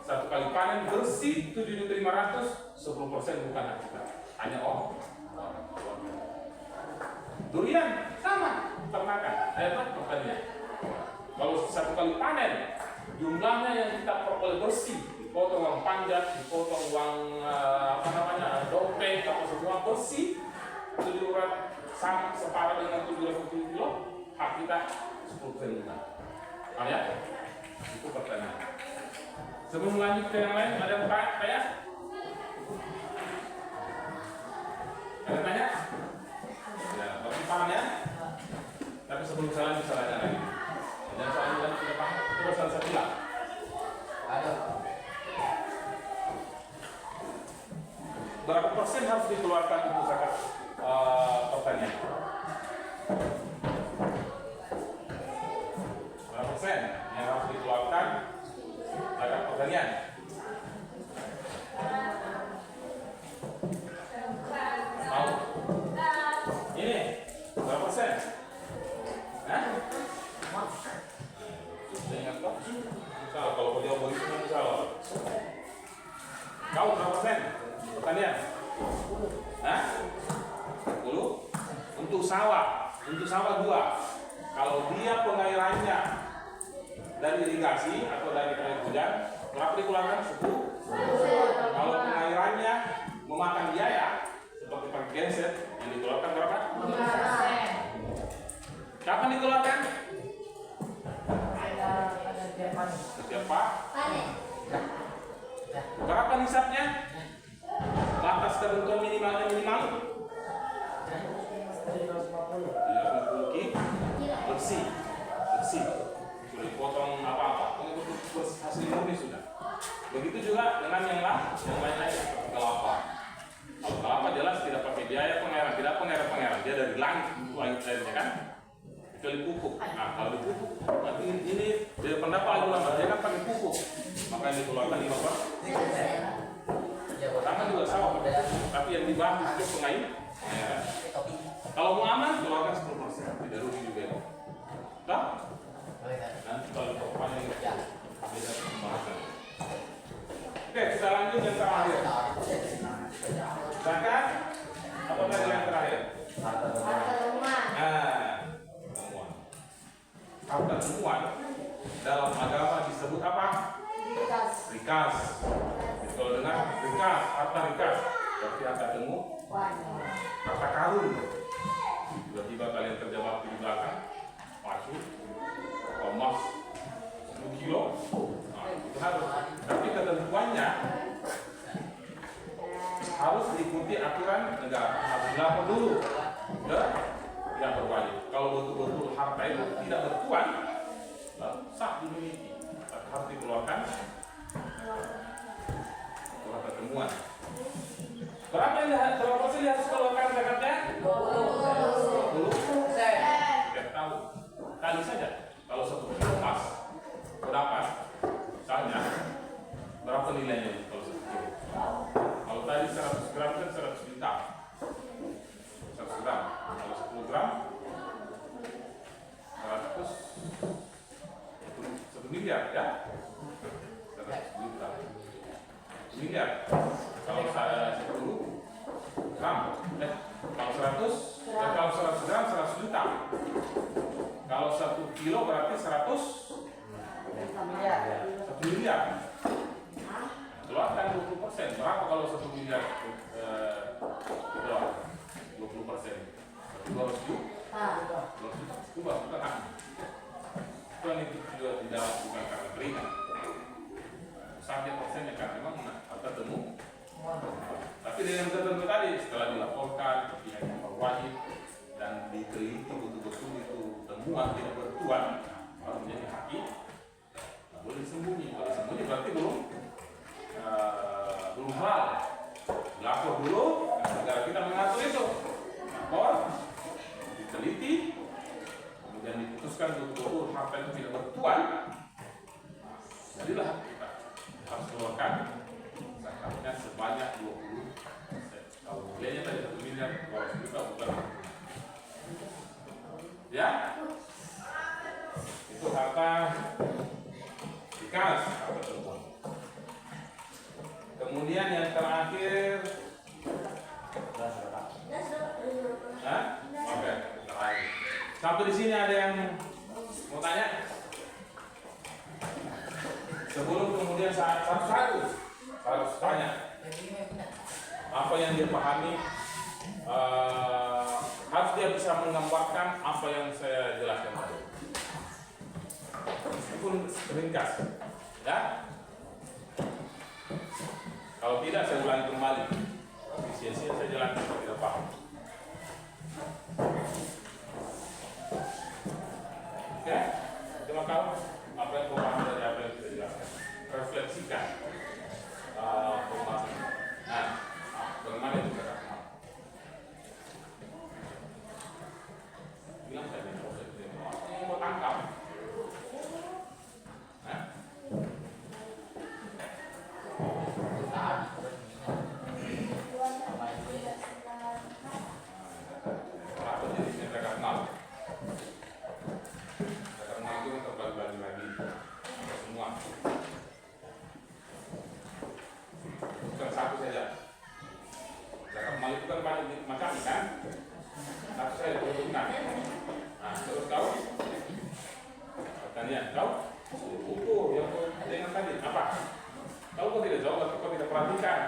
S1: satu kali panen bersih 7.500, 10% bukan hak kita, hanya orang. Durian sama, ternakan. Pertanyaan. Kalau satu kali panen, jumlahnya yang kita peroleh bersih, dipotong uang pajak, dipotong uang dompet, apa semua bersih, 700 sama separuh dengan 750 kilo, hak kita 10% bukan. Paham ya? Itu pertanyaan. Sebelum lanjut ke yang lain, ada yang tanya? Ada tanya? Ya, tapi paham ya? Tapi sebelum saya lanjut, saya tanya lagi. Dan soalnya tadi sudah paham, terus saya bilang.
S3: Ada.
S1: Berapa persen harus dikeluarkan untuk zakat pertanian? Berapa persen yang harus dikeluarkan zakat pertanian? Tahu? Ini berapa persen? Hah? Ingat kok? Kalau dia mau itu nanti salah. Kau berapa persen pertanian? Hah? 10? Untuk sawah 2. Kalau dia pengairannya dari irigasi atau dari air hujan, berapa dikeluarkan? 10. Kalau pengairannya memakan biaya seperti pakai genset, yang dikeluarkan berapa? 5%. Kapan dikeluarkan? Setiap panen. Berapa nisabnya? Batas ketentuan minimalnya minimal 350 kilo bersih. Sudah dipotong apa-apa, hasil murni sudah. Begitu juga dengan yang lain-lain seperti kelapa. Kalau kelapa jelas tidak pakai biaya pengairan, tidak pengairan, dia dari langit airnya kan. Kecuali pupuk. Nah, kalau dipupuk, nanti ini dari pendapat ulama dia kan pakai pupuk, makanya dikeluarkan 5%. Sama juga sama, tapi yang dibahas itu pengairan. Kalau mau aman, keluarkan 10%, tidak rugi juga. Nah, nanti kalau panen beda pembahasan. Oke, kita lanjut yang terakhir. Zakat apa tadi yang terakhir?
S2: Harta temuan.
S1: Harta temuan dalam agama disebut apa? Rikas. Kalau dengar rikas, harta rikas, berarti harta temuan, harta karun. Tiba-tiba kalian kerja bakti di belakang, masuk, emas 10 kilo, nah, itu harus. Tapi ketentuannya harus diikuti aturan negara. Harus dilapor dulu ke yang berwajib. Kalau betul-betul harta itu tidak bertuan, sah dimiliki, harus dikeluarkan harta temuan. Berapa persen yang harus keluarkan zakatnya? 20%. Setiap tahun. Kali saja. Kalau 1 kilo emas berapa? Misalnya berapa nilainya kalau 1 kilo? Kalau tadi 100 gram kan 100 juta. 100 gram. Kalau 10 gram 1 miliar ya? 100 juta. Miliar. Kalau saya 10 gram, kalau 100 gram 100 juta. Kalau 1 kilo berarti 100 miliar. Keluarkan 20%. Berapa kalau 1 miliar keluar? 20%. 200 juta. Itu bukan hak. Itu juga tidak bukan karena keringat. Sampai persennya kan memang harta temu. Tapi dengan tertentu tadi setelah dilaporkan ke pihak yang berwajib dan diteliti betul-betul itu temuan tidak bertuan, baru menjadi haki. Nah, boleh disembunyi. Kalau disembunyi berarti belum halal. Lapor dulu, negara kita mengatur Ingat poros juga bukan. Ya, itu harta dikas, harta temuan. Kemudian yang terakhir, Hah? Oke, terakhir. Sampai di sini ada yang mau tanya? Sebelum kemudian satu-satu harus tanya apa yang dia pahami, harus dia bisa menggambarkan apa yang saya jelaskan tadi. Meskipun ringkas, ya. Kalau tidak saya ulangi kembali. Sia-sia saya jelaskan kalau tidak paham. Oke, cuma kalau apa yang kau paham dari apa yang kita jelaskan, refleksikan pemahaman. Nah, bagaimana itu kata Umar? Bilang saja, mau tangkap. Hah? Apa jenisnya zakat mal? Zakat mal itu terbagi-bagi lagi semua. Bukan satu saja. Zakat mal itu kan banyak macam kan? Satu saja peruntukan. Nah, terus kau pertanyaan kau ukur yang kau dengar tadi apa? Kau tidak jawab atau kau tidak perhatikan?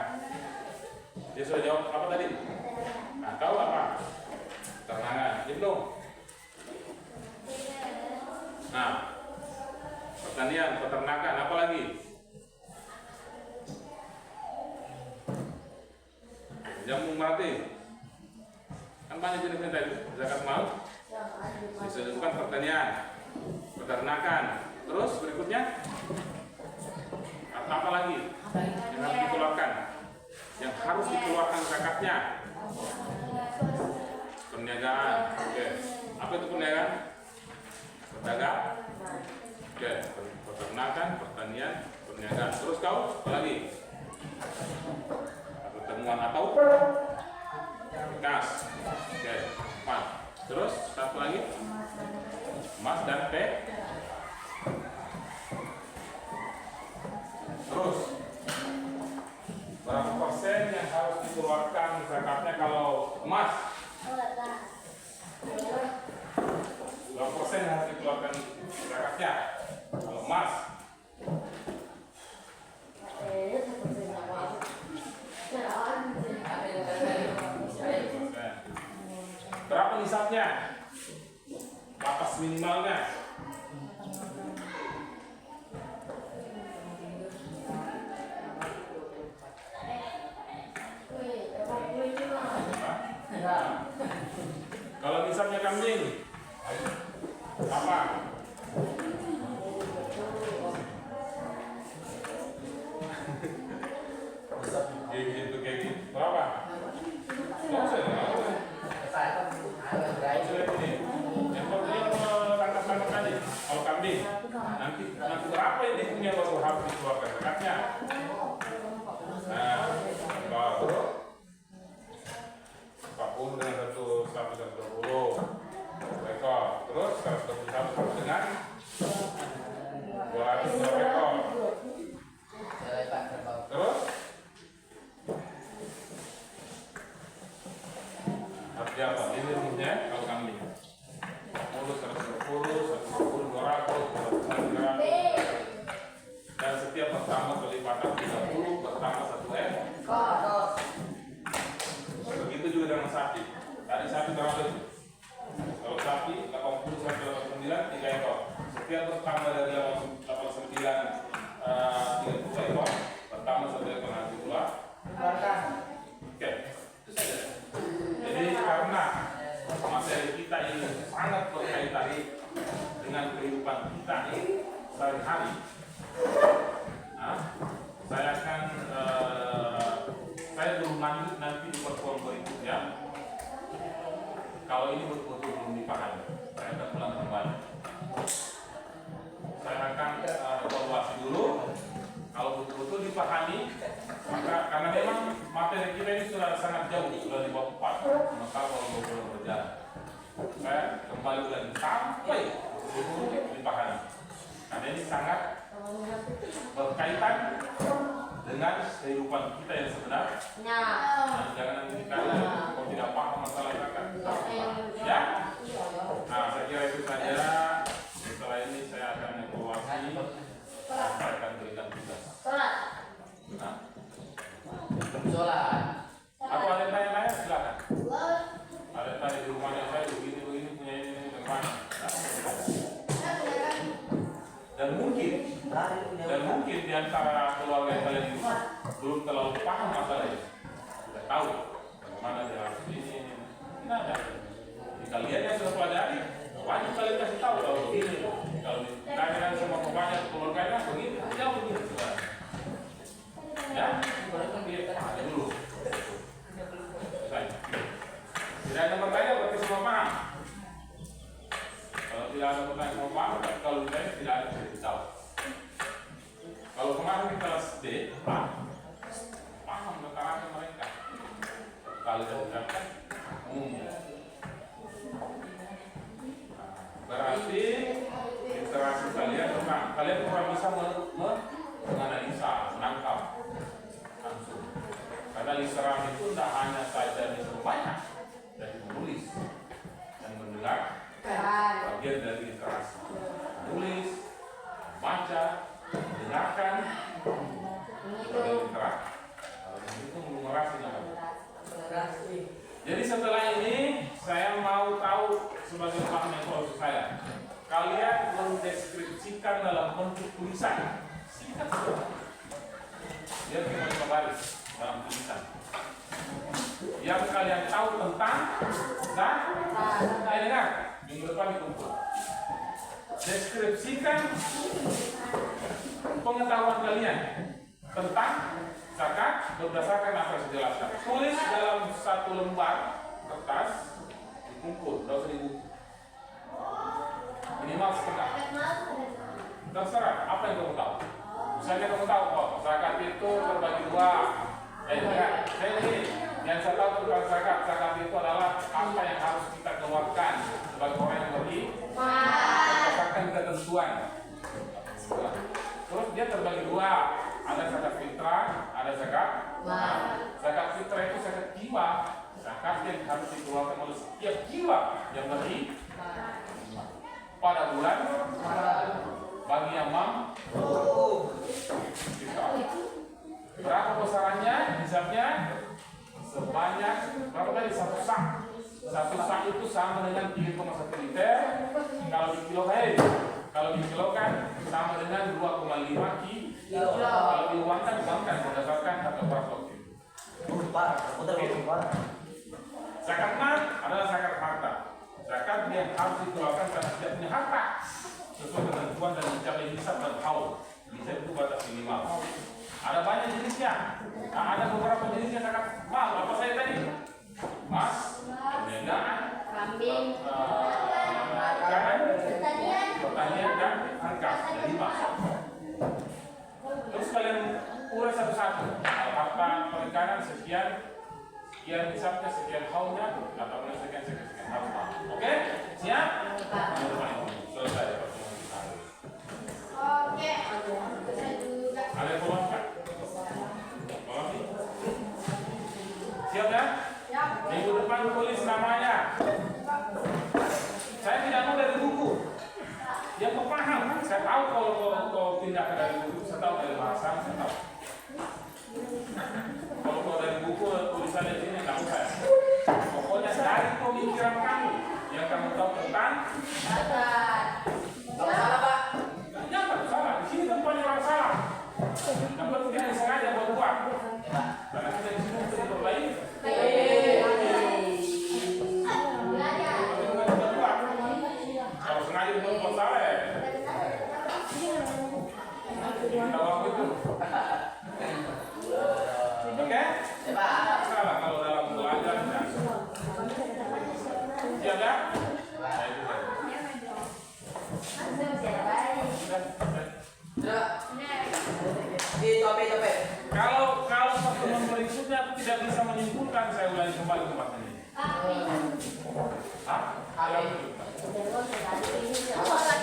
S1: Dia sudah jawab apa tadi? Nah, kau apa? Keterangan, itu. Nah, pertanian, peternakan, apa lagi? Jamu melati. Kan banyak jenisnya tadi. Zakat mal. Disebutkan pertanian, peternakan. Terus berikutnya apa lagi yang harus dikeluarkan? Yang harus dikeluarkan zakatnya. Perniagaan. Oke. Apa itu perniagaan? Pedagang. Oke. Peternakan, pertanian, perniagaan. Terus kau apa lagi? Pertemuan atau bekas. Oke. Emas. Terus satu lagi? Emas dan terus berapa persen yang harus dikeluarkan zakatnya kalau emas? Berapa persen yang harus dikeluarkan zakatnya kalau emas? Berapa nisabnya? Batas minimalnya? Kalau nisabnya kambing, apa? Kayak gitu. Berapa? Nggak usah, nggak usah. Yang penting tangkap aja. Kalau kambing, nanti berapa ini punya baru harus dikeluarkan zakatnya. Nah, baru 40 dengan 120 ekor. Terus 121 sama dengan 200 ekor. Terus harus apa? Ini rumusnya kalau kambing 40, 120, 200, 300 dan setiap pertama kelipatan 30 bertambah 1 ekor. Begitu juga dengan sapi. Tadi sapi berapa itu? Kalau sapi 80 sampai 89 3 ekor. Setiap bertambah dari 89 30 ekor bertambah 1 ekor nanti pula. Oke, itu saja. Jadi karena materi kita ini sangat berkaitan dengan kehidupan kita sehari-hari, saya akan saya belum lanjut nanti di pertemuan berikutnya. Kalau ini betul-betul belum dipahami, saya akan pulang kembali. Saya akan evaluasi dulu. Kalau betul-betul dipahami, maka karena memang materi kita ini sudah sangat jauh, sudah di bawah 4. maka kalau mau pulang berjalan, saya kembali lagi sampai dipahami. Karena ini sangat berkaitan dengan kehidupan kita yang sebenarnya. Nah, jangan kita kalau tidak paham masalah zakat. Ya. Nah, saya kira itu saja. Setelah ini saya akan evaluasi. Saya akan berikan tugas. Nah.
S2: Sholat.
S1: Atau ada yang tanya-tanya silakan. Ada yang tanya di rumahnya saya begini punya ini bagaimana? Dan mungkin di antara keluarga yang kalian itu belum terlalu paham masalah ini. Tidak tahu bagaimana dia harus ini. Nah, kalian yang sudah pelajari wajib kalian kasih tahu kalau begini. Kalau ditanyakan sama bapaknya keluarganya begini, tidak begini. Ya, ada dulu. Tidak ada pertanyaan berarti semua paham. Kalau tidak ada pertanyaan semua paham, tapi kalau ditanya tidak ada yang tahu. Kalau kemarin di kelas D, paham tentang mereka. Kalau tidak umumnya. Berarti interaksi kalian kurang bisa menganalisa, menangkap langsung. Karena listeran itu tidak hanya saja disuruh banyak dari menulis dan mendengar, bagian dari literasi. Menulis, membaca, mendengarkan, sebagai literasi. Kalau itu numerasi namanya. Jadi setelah ini saya mau tahu sebagai paham evaluasi saya. Kalian mendeskripsikan dalam bentuk tulisan singkat saja. Biar cuma 5 baris dalam tulisan. Yang kalian tahu tentang dengar minggu depan dikumpul. Deskripsikan pengetahuan kalian tentang zakat berdasarkan apa yang saya jelaskan. Tulis dalam 1 lembar kertas, dikumpul, tidak usah dibuku. Minimal setengah. Terserah apa yang kamu tahu. Misalnya kamu tahu, zakat itu terbagi 2. Saya ini yang saya tahu tentang zakat itu adalah apa yang harus kita keluarkan sebagai orang yang berdasarkan ketentuan. Terus dia terbagi 2, ada zakat fitrah, ada zakat. Zakat fitrah itu zakat jiwa, zakat yang harus dikeluarkan oleh setiap jiwa yang beri pada bulan bagi yang mampu. Berapa besarannya? Hisabnya sebanyak berapa tadi? 1 sak. 1 sak itu sama dengan 3,1 liter. Kalau dikilokan sama dengan 2,5 kilo. Kalau diuangkan berdasarkan harga beras waktu itu. Zakat mal adalah zakat harta. Zakat yang harus dikeluarkan karena tidak punya harta sesuai ketentuan dan mencapai hisab dan haul. Hisab itu batas minimal. Ada banyak jenisnya. Ada beberapa jenisnya zakat mal. Apa saya tadi? Emas, perniagaan,
S4: Kambing,
S1: pertanian dan harga. Ada 5. Terus kalian urai satu-satu. Harta perikanan sekian hisabnya, sekian haulnya, atau sekian harta. Oke? Siap? Selesai pertemuan kita.
S4: Oke.
S1: Ada yang follow up? Siap ya? Minggu depan tulis namanya. Saya tidak mau dari buku. Yang paham, saya tahu kalau tindakan dari buku, saya tahu dari bahasa, saya tahu. Kalau dari buku tulisannya sini nggak usah. Pokoknya dari pemikiran kamu yang kamu tahu tentang.
S3: Kalau salah Pak.
S1: Jangan salah. Di sini tempatnya orang salah. Yang penting kita sengaja buat. Karena kita di sini untuk berbaik. Kalau sengaja buat salah ya. Kita waktu itu. Oke? Salah kalau dalam belajar. Siap ya? Kalau pertemuan berikutnya tidak bisa menyimpulkan, saya ulangi kembali tempat ini.
S4: Kami.
S1: Hah?
S3: Kami.
S1: Yang kedua.
S4: Terus tadi ini.